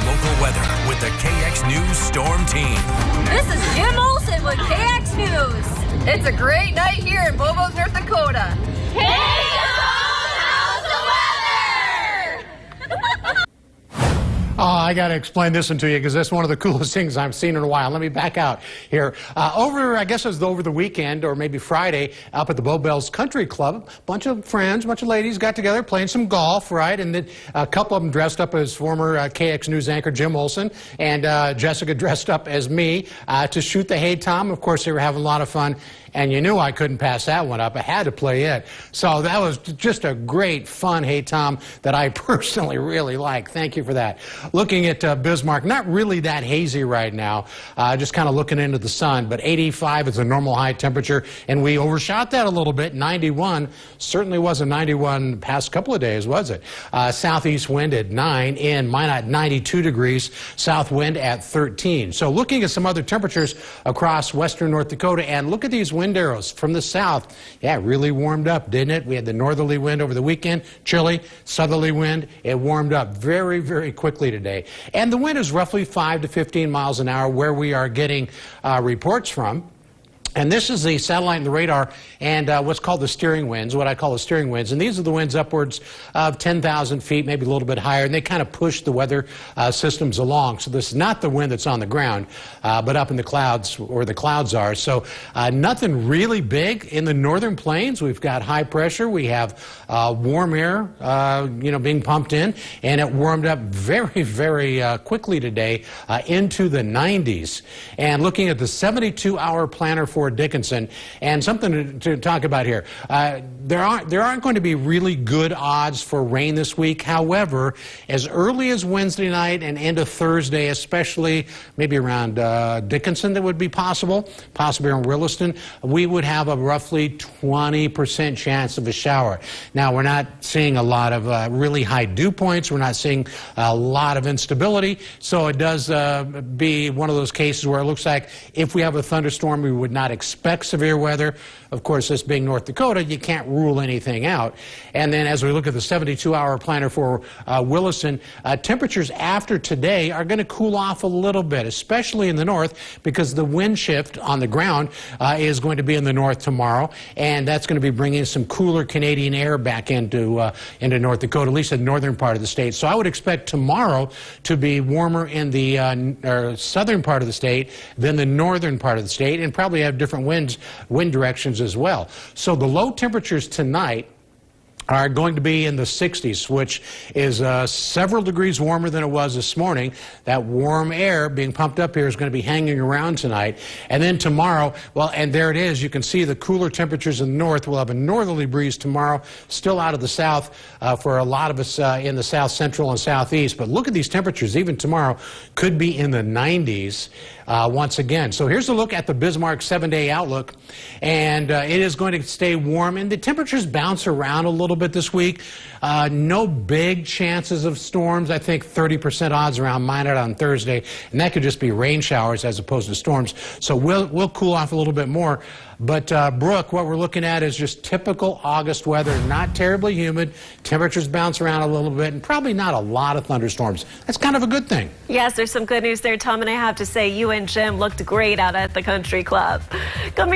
local weather with the KX News Storm Team. This is Jim Olson with KX News. It's a great night here in Bobos, North Dakota. Hey, how's the weather? Oh, I got to explain this one to you because that's one of the coolest things I've seen in a while. Let me back out here. I guess it was over the weekend or maybe Friday up at the Bowbells Country Club. A bunch of friends, a bunch of ladies got together playing some golf, right? And then a couple of them dressed up as former KX News anchor Jim Olson, and Jessica dressed up as me to shoot the Hey Tom. Of course, they were having a lot of fun. And you knew I couldn't pass that one up. I had to play it. So that was just a great, fun Hey Tom that I personally really like. Thank you for that. Looking at Bismarck, not really that hazy right now, just kind of looking into the sun, but 85 is a normal high temperature, and we overshot that a little bit. 91 certainly wasn't 91 the past couple of days, was it? Southeast wind at 9, in Minot 92 degrees, south wind at 13. So looking at some other temperatures across western North Dakota, and look at these wind arrows from the south. Yeah, it really warmed up, didn't it? We had the northerly wind over the weekend, chilly, southerly wind. It warmed up very, very quickly today. And the wind is roughly 5 to 15 miles an hour where we are getting reports from. And this is the satellite and the radar and what's called the steering winds, what I call the steering winds. And these are the winds upwards of 10,000 feet, maybe a little bit higher, and they kind of push the weather systems along. So this is not the wind that's on the ground, but up in the clouds, where the clouds are. So nothing really big in the northern plains. We've got high pressure. We have warm air, being pumped in, and it warmed up very, very quickly today into the 90s. And looking at the 72-hour planner for Dickinson, and something to talk about here. There aren't going to be really good odds for rain this week. However, as early as Wednesday night and into Thursday, especially maybe around Dickinson, that would be possible, possibly around Williston, we would have a roughly 20% chance of a shower. Now, we're not seeing a lot of really high dew points. We're not seeing a lot of instability. So it does be one of those cases where it looks like if we have a thunderstorm, we would not expect severe weather. Of course, this being North Dakota, you can't rule anything out. And then as we look at the 72-hour planner for Williston, temperatures after today are going to cool off a little bit, especially in the north, because the wind shift on the ground is going to be in the north tomorrow, and that's going to be bringing some cooler Canadian air back into North Dakota, at least the northern part of the state. So I would expect tomorrow to be warmer in the southern part of the state than the northern part of the state, and probably have different wind directions as well. So the low temperatures tonight are going to be in the 60s, which is several degrees warmer than it was this morning. That warm air being pumped up here is going to be hanging around tonight. And then tomorrow, well, and there it is. You can see the cooler temperatures in the north. We'll have a northerly breeze tomorrow, still out of the south for a lot of us in the south central and southeast. But look at these temperatures. Even tomorrow could be in the 90s once again. So here's a look at the Bismarck 7-day outlook. And it is going to stay warm. And the temperatures bounce around a little bit this week. No big chances of storms. I think 30% odds around Minot on Thursday, and that could just be rain showers as opposed to storms. So we'll cool off a little bit more. But Brooke, what we're looking at is just typical August weather, not terribly humid. Temperatures bounce around a little bit, and probably not a lot of thunderstorms. That's kind of a good thing. Yes, there's some good news there, Tom, and I have to say you and Jim looked great out at the country club. Coming